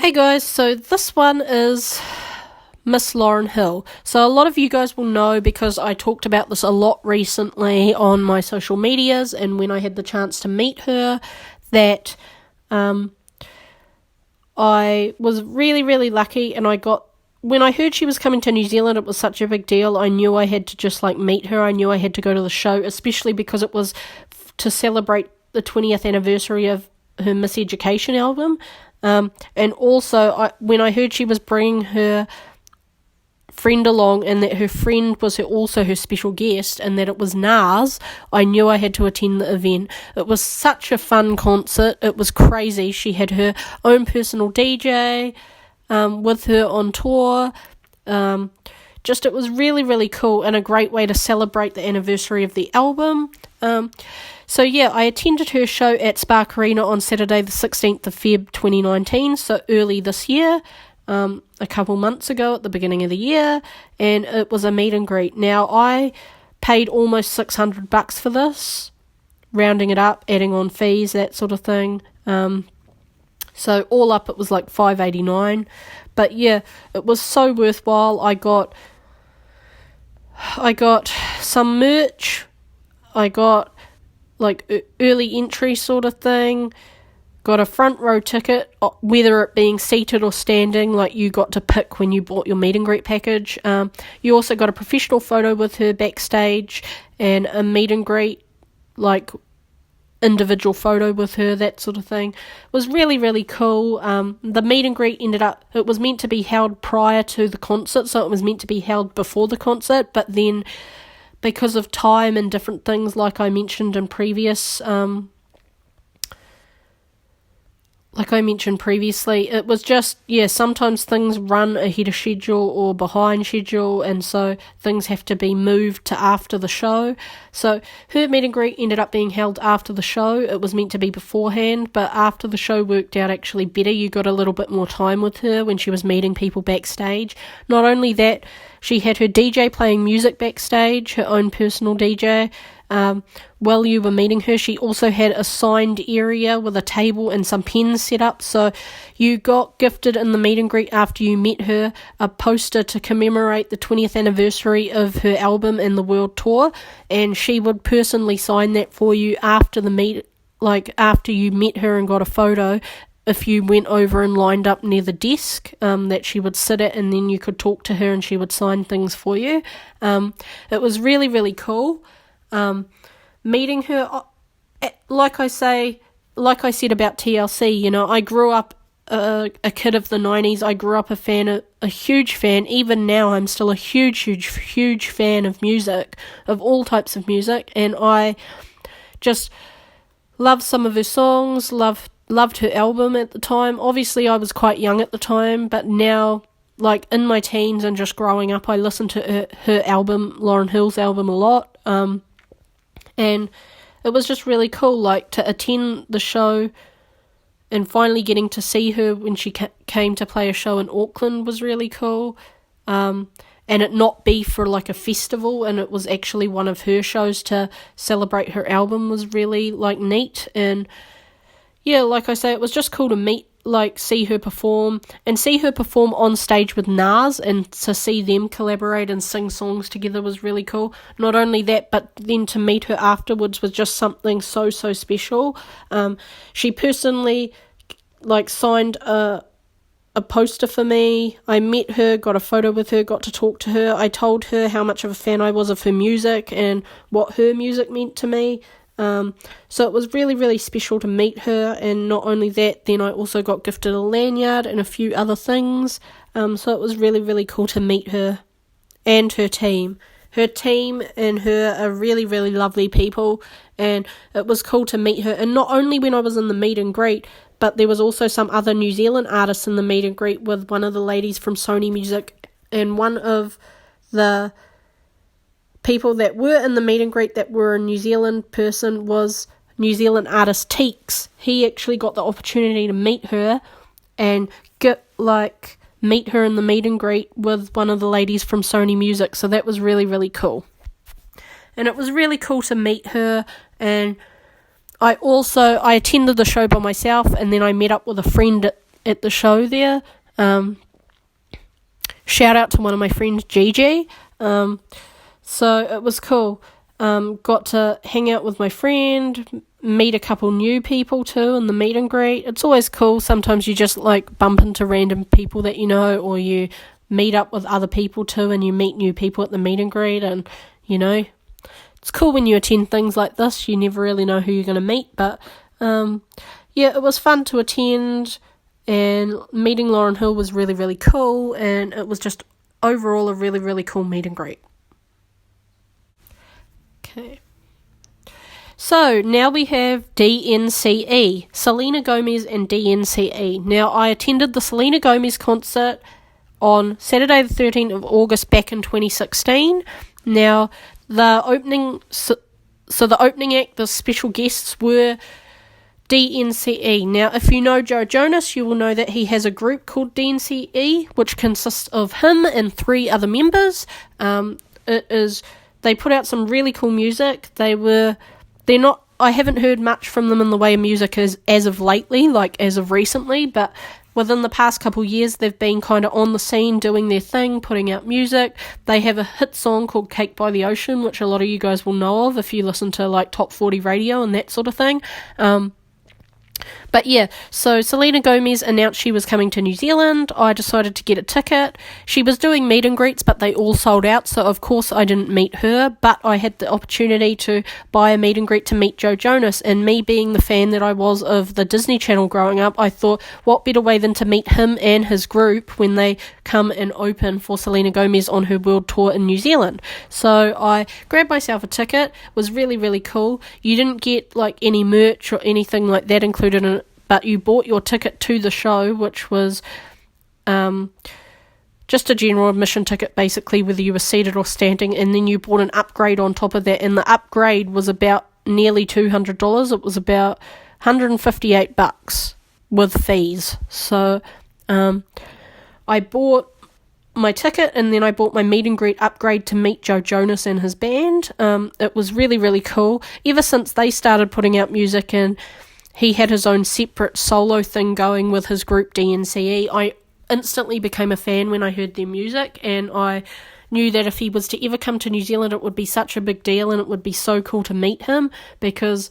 Hey guys, so this one is Miss Lauryn Hill. So a lot of you guys will know because I talked about this a lot recently on my social medias and when I had the chance to meet her that I was really, really lucky and when I heard she was coming to New Zealand, it was such a big deal. I knew I had to just meet her. I knew I had to go to the show, especially because it was to celebrate the 20th anniversary of her Miss Education album. And also, when I heard she was bringing her friend along and that her friend was also her special guest and that it was Nas, I knew I had to attend the event. It was such a fun concert. It was crazy. She had her own personal DJ with her on tour. It was really, really cool and a great way to celebrate the anniversary of the album. So yeah, I attended her show at Spark Arena on Saturday the 16th of Feb 2019, so early this year, a couple months ago at the beginning of the year, and it was a meet and greet. Now, I paid almost $600 for this, rounding it up, adding on fees, that sort of thing. So all up it was like $5.89, but yeah, it was so worthwhile. I got some merch, I got early entry sort of thing, got a front row ticket, whether it being seated or standing, you got to pick when you bought your meet and greet package. You also got a professional photo with her backstage and a meet and greet, individual photo with her, that sort of thing. It was really, really cool. The meet and greet it was meant to be held prior to the concert, so it was meant to be held before the concert, but then because of time and different things, like I mentioned previously, it was just, sometimes things run ahead of schedule or behind schedule, and so things have to be moved to after the show. So her meet and greet ended up being held after the show. It was meant to be beforehand, but after the show worked out actually better. You got a little bit more time with her when she was meeting people backstage. Not only that, she had her DJ playing music backstage, her own personal DJ. While you were meeting her, she also had a signed area with a table and some pens set up, so you got gifted in the meet and greet after you met her a poster to commemorate the 20th anniversary of her album and the world tour, and she would personally sign that for you after after you met her and got a photo, if you went over and lined up near the desk that she would sit at, and then you could talk to her and she would sign things for you. It was really, really cool. Meeting her, like I said about TLC, I grew up a kid of the 90s. I grew up a huge fan. Even now, I'm still a huge, huge, huge fan of music, of all types of music, and I just loved some of her songs, loved her album at the time. Obviously, I was quite young at the time, but now, in my teens and just growing up, I listened to her album, Lauryn Hill's album, a lot. And it was just really cool, to attend the show and finally getting to see her when she came to play a show in Auckland was really cool. And it not be for a festival, and it was actually one of her shows to celebrate her album was really neat. And yeah, like I say, it was just cool to see her perform on stage with Nas, and to see them collaborate and sing songs together was really cool. Not only that, but then to meet her afterwards was just something so, so special. She personally signed a poster for me. I met her, got a photo with her, got to talk to her. I told her how much of a fan I was of her music and what her music meant to me. So it was really, really special to meet her, and not only that, then I also got gifted a lanyard and a few other things, so it was really, really cool to meet her and her team. Her team and her are really, really lovely people, and it was cool to meet her, and not only when I was in the meet and greet, but there was also some other New Zealand artists in the meet and greet with one of the ladies from Sony Music, and one of the people that were in the meet and greet that were a New Zealand person was New Zealand artist Teeks. He actually got the opportunity to meet her and meet her in the meet and greet with one of the ladies from Sony Music, so that was really, really cool. And it was really cool to meet her, and I attended the show by myself, and then I met up with a friend at the show there. Shout out to one of my friends, Gigi. So it was cool. Got to hang out with my friend, meet a couple new people too in the meet and greet. It's always cool. Sometimes you just like bump into random people that you know, or you meet up with other people too, and you meet new people at the meet and greet. And you know, it's cool when you attend things like this. You never really know who you're going to meet, but yeah, it was fun to attend. And meeting Lauryn Hill was really, really cool, and it was just overall a really, really cool meet and greet. Okay. So, now we have DNCE, Selena Gomez and DNCE. Now, I attended the Selena Gomez concert on Saturday the 13th of August back in 2016. Now, the opening act, the special guests were DNCE. Now, if you know Joe Jonas, you will know that he has a group called DNCE, which consists of him and 3 other members. They put out some really cool music. I haven't heard much from them in the way of music as of lately, like as of recently, but within the past couple years, they've been kind of on the scene doing their thing, putting out music. They have a hit song called Cake by the Ocean, which a lot of you guys will know of if you listen to like Top 40 radio and that sort of thing. But yeah, so Selena Gomez announced she was coming to New Zealand. I decided to get a ticket. She was doing meet and greets, but they all sold out, so of course I didn't meet her, but I had the opportunity to buy a meet and greet to meet Joe Jonas, and me being the fan that I was of the Disney Channel growing up, I thought, what better way than to meet him and his group when they come and open for Selena Gomez on her world tour in New Zealand. So I grabbed myself a ticket. It was really, really cool. You didn't get like any merch or anything like that included in it, but you bought your ticket to the show, which was just a general admission ticket, basically, whether you were seated or standing, and then you bought an upgrade on top of that, and the upgrade was about nearly $200. It was about $158 with fees. So I bought my ticket, and then I bought my meet and greet upgrade to meet Joe Jonas and his band. It was really, really cool. Ever since they started putting out music and he had his own separate solo thing going with his group DNCE, I instantly became a fan when I heard their music, and I knew that if he was to ever come to New Zealand, it would be such a big deal, and it would be so cool to meet him, because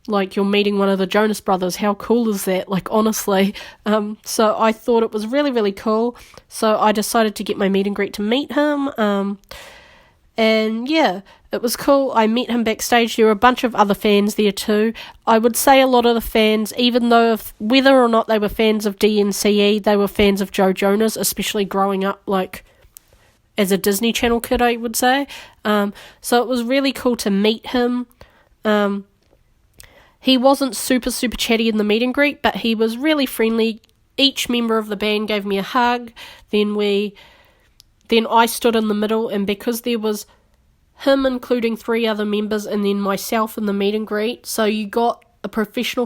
like you're meeting one of the Jonas Brothers. How cool is that? Like, honestly. So I thought it was really, really cool. So I decided to get my meet and greet to meet him. And yeah, it was cool. I met him backstage. There were a bunch of other fans there too. I would say a lot of the fans, even though whether or not they were fans of DNCE, they were fans of Joe Jonas, especially growing up like as a Disney Channel kid, I would say. So it was really cool to meet him. He wasn't super, super chatty in the meet and greet, but he was really friendly. Each member of the band gave me a hug. Then I stood in the middle, and because there was him including 3 other members and then myself in the meet and greet, so you got a professional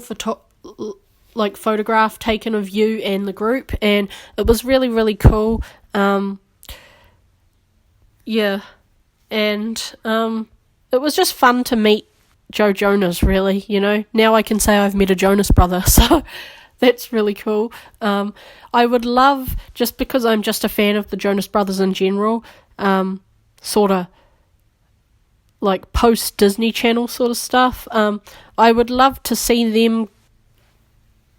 photograph taken of you and the group, and it was really, really cool. Yeah, and it was just fun to meet Joe Jonas, really, you know. Now I can say I've met a Jonas brother, so that's really cool. I would love, just because I'm just a fan of the Jonas Brothers in general, sort of like post-Disney Channel sort of stuff, I would love to see them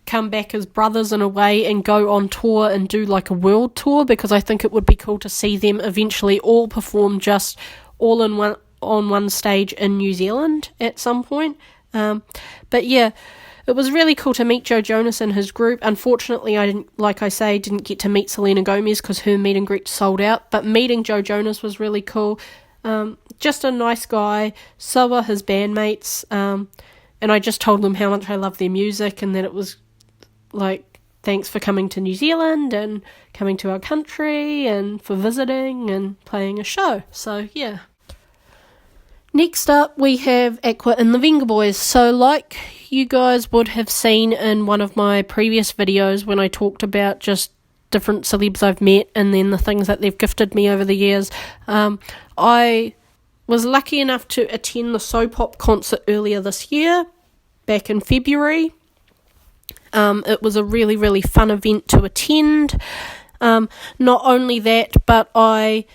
come back as brothers in a way and go on tour and do like a world tour, because I think it would be cool to see them eventually all perform just all in on one stage in New Zealand at some point. But yeah, it was really cool to meet Joe Jonas and his group. Unfortunately, I didn't get to meet Selena Gomez because her meet and greet sold out, but meeting Joe Jonas was really cool. Just a nice guy, so are his bandmates, and I just told them how much I love their music, and that it was like, thanks for coming to New Zealand and coming to our country and for visiting and playing a show. So yeah. Next up, we have Aqua and the Vengaboys. So like you guys would have seen in one of my previous videos when I talked about just different celebs I've met and then the things that they've gifted me over the years, I was lucky enough to attend the So Pop concert earlier this year, back in February. It was a really, really fun event to attend. Not only that, but I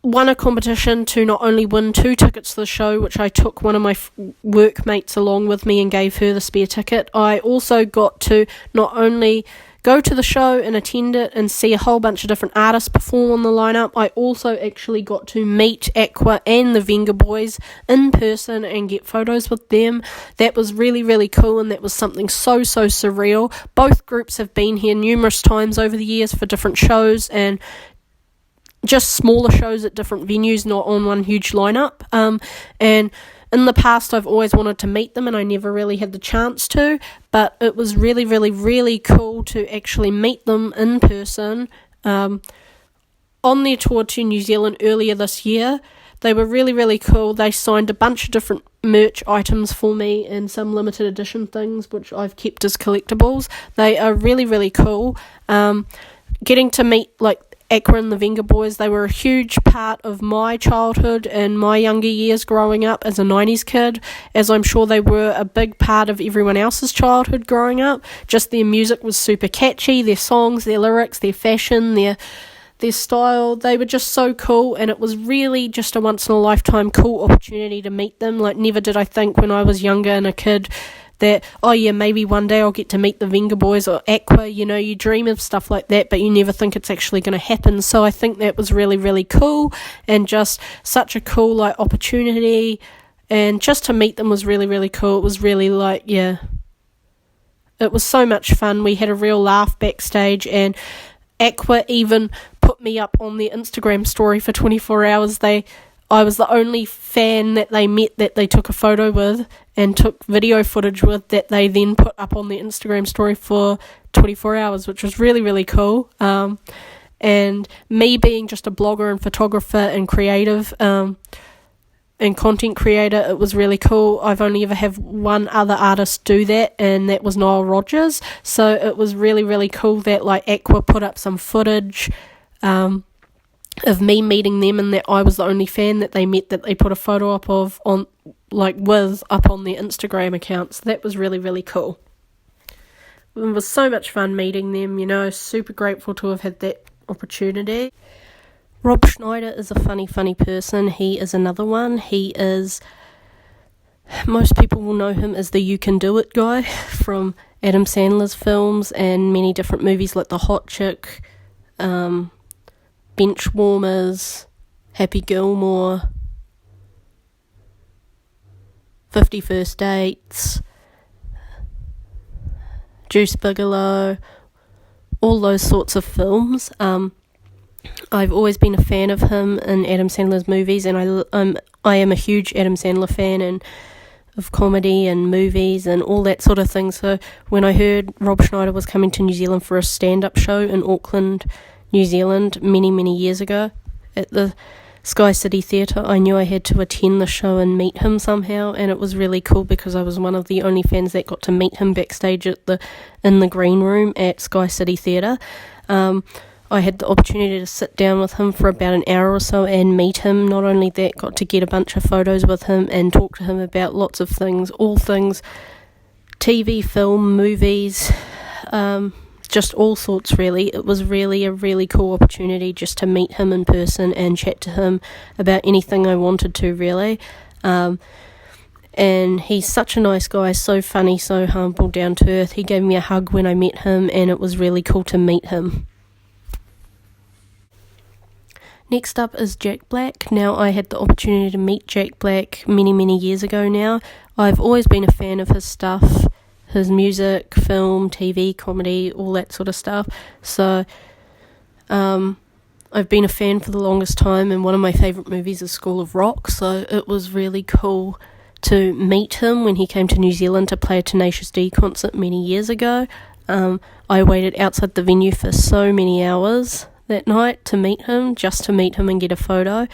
won a competition to not only win 2 tickets to the show, which I took one of my workmates along with me and gave her the spare ticket. I also got to not only go to the show and attend it and see a whole bunch of different artists perform on the lineup, I also actually got to meet Aqua and the Vengaboys in person and get photos with them. That was really, really cool, and that was something so surreal. Both groups have been here numerous times over the years for different shows and just smaller shows at different venues, not on one huge lineup. And in the past, I've always wanted to meet them, and I never really had the chance to, but it was really, really, really cool to actually meet them in person on their tour to New Zealand earlier this year. They were really, really cool. They signed a bunch of different merch items for me and some limited edition things, which I've kept as collectibles. They are really, really cool. Getting to meet, Aqua and the Vengaboys, they were a huge part of my childhood and my younger years growing up as a 90s kid, as I'm sure they were a big part of everyone else's childhood growing up. Just their music was super catchy, their songs, their lyrics, their fashion, their style, they were just so cool, and it was really just a once-in-a-lifetime cool opportunity to meet them. Never did I think when I was younger and a kid that, maybe one day I'll get to meet the Vengaboys or Aqua. You dream of stuff like that, but you never think it's actually going to happen. So I think that was really, really cool, and just such a cool, opportunity, and just to meet them was really, really cool. It was really, it was so much fun. We had a real laugh backstage, and Aqua even put me up on their Instagram story for 24 hours. I was the only fan that they met that they took a photo with and took video footage with, that they then put up on their Instagram story for 24 hours, which was really, really cool. And me being just a blogger and photographer and creative and content creator, it was really cool. I've only ever had one other artist do that, and that was Noel Rogers. So it was really, really cool that Aqua put up some footage of me meeting them, and that I was the only fan that they met that they put a photo up of on up on their Instagram accounts. That was really, really cool. It was so much fun meeting them, super grateful to have had that opportunity. Rob Schneider is a funny person. He is another one. Most people will know him as the You Can Do It guy from Adam Sandler's films and many different movies like The Hot Chick, Benchwarmers, Happy Gilmore, 50 First Dates, Juice Bigelow, all those sorts of films. I've always been a fan of him in Adam Sandler's movies, and I am a huge Adam Sandler fan and of comedy and movies and all that sort of thing. So when I heard Rob Schneider was coming to New Zealand for a stand-up show in Auckland, New Zealand, many years ago at the Sky City Theatre, I knew I had to attend the show and meet him somehow, and it was really cool because I was one of the only fans that got to meet him backstage in the green room at Sky City Theatre. I had the opportunity to sit down with him for about an hour or so and meet him. Not only that, got to get a bunch of photos with him and talk to him about lots of things, all things TV, film, movies, just all sorts really. It was really a really cool opportunity just to meet him in person and chat to him about anything I wanted to really. And he's such a nice guy, so funny, so humble, down to earth. He gave me a hug when I met him, and it was really cool to meet him. Next up is Jack Black. Now, I had the opportunity to meet Jack Black many years ago now. I've always been a fan of his stuff, his music, film, TV, comedy, all that sort of stuff. So, I've been a fan for the longest time, and one of my favourite movies is School of Rock, so it was really cool to meet him when he came to New Zealand to play a Tenacious D concert many years ago. I waited outside the venue for so many hours that night to meet him, just to meet him and get a photo.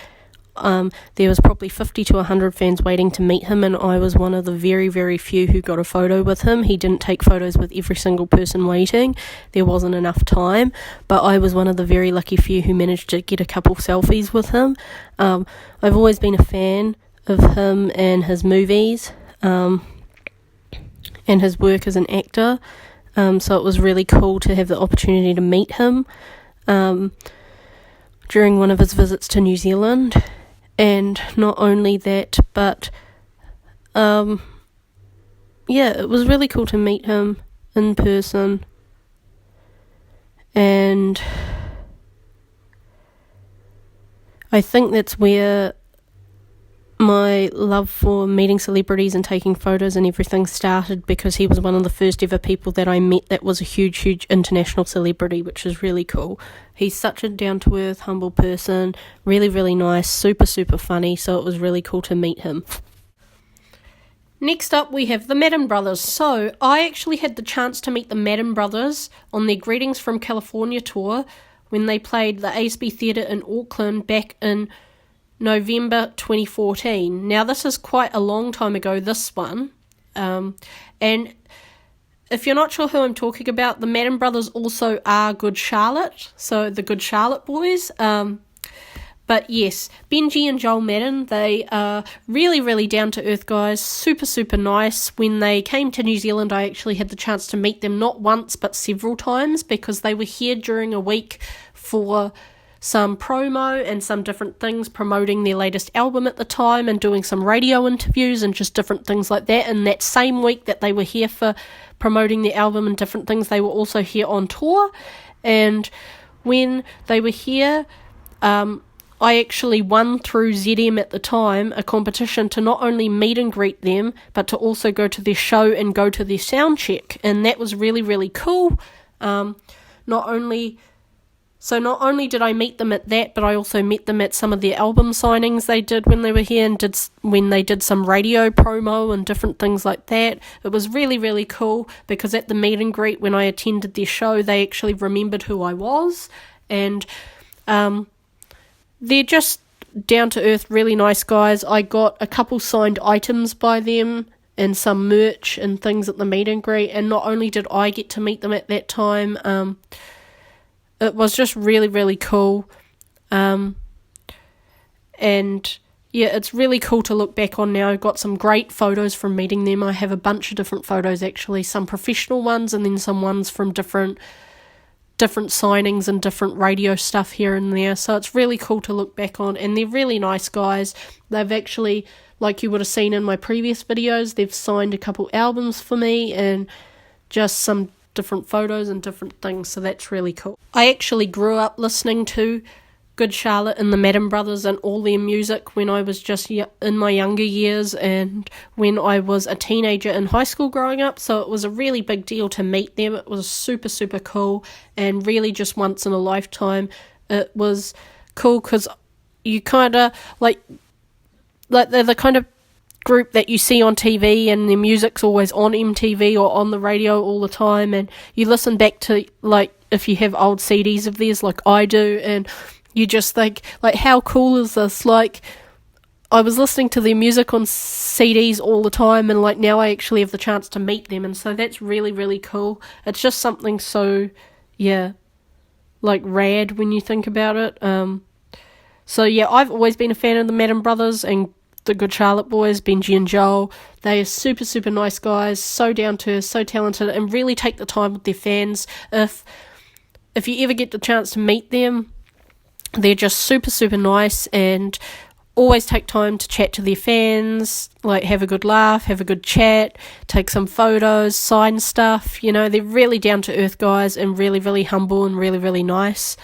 There was probably 50 to 100 fans waiting to meet him, and I was one of the very few who got a photo with him. He didn't take photos with every single person waiting. There wasn't enough time, but I was one of the very lucky few who managed to get a couple selfies with him. I've always been a fan of him and his movies. and his work as an actor. So it was really cool to have the opportunity to meet him during one of his visits to New Zealand. And not only that, but it was really cool to meet him in person. And I think that's where my love for meeting celebrities and taking photos and everything started, because he was one of the first ever people that I met that was a huge international celebrity, which is really cool. He's such a down-to-earth, humble person, really, really nice, super funny, so it was really cool to meet him. Next up, we have the Madden Brothers. So, I actually had the chance to meet the Madden Brothers on their Greetings from California tour when they played the ASB Theatre in Auckland back in November 2014. Now, this is quite a long time ago, this one. And if you're not sure who I'm talking about, the Madden Brothers also are Good Charlotte, so the Good Charlotte boys. But yes, Benji and Joel Madden, they are really, really down-to-earth guys, super nice. When they came to New Zealand, I actually had the chance to meet them not once, but several times, because they were here during a week for some promo and some different things, promoting their latest album at the time and doing some radio interviews and just different things like that. And that same week that they were here for promoting the album and different things, they were also here on tour. And when they were here, I actually won through ZM at the time a competition to not only meet and greet them, but to also go to their show and go to their sound check. And that was really, really cool. Not only did I meet them at that, but I also met them at some of their album signings they did when they were here, and when they did some radio promo and different things like that. It was really, really cool, because at the meet and greet when I attended their show, they actually remembered who I was. And they're just down-to-earth, really nice guys. I got a couple signed items by them and some merch and things at the meet and greet, and not only did I get to meet them at that time, it was just really, really cool. And yeah, it's really cool to look back on now. I've got some great photos from meeting them. I have a bunch of different photos, actually, some professional ones and then some ones from different signings and different radio stuff here and there. So it's really cool to look back on, and they're really nice guys. They've actually, like you would have seen in my previous videos, they've signed a couple albums for me and just some different photos and different things, so that's really cool. I actually grew up listening to Good Charlotte and the Madden Brothers and all their music when I was just in my younger years and when I was a teenager in high school growing up, so it was a really big deal to meet them. It was super cool, and really just once in a lifetime. It was cool because you kind of like they're the kind of group that you see on TV and their music's always on MTV or on the radio all the time, and you listen back to, like, if you have old CDs of theirs like I do, and you just think, like, how cool is this? Like, I was listening to their music on CDs all the time, and, like, now I actually have the chance to meet them, and so that's really, really cool. It's just something so, yeah, like, rad when you think about it. So, yeah, I've always been a fan of the Madden Brothers and the Good Charlotte boys, Benji and Joel. They are super nice guys, so down to earth, so talented, and really take the time with their fans. If you ever get the chance to meet them, they're just super nice and always take time to chat to their fans, like have a good laugh, have a good chat, take some photos, sign stuff. You know, they're really down to earth guys and really humble and really nice.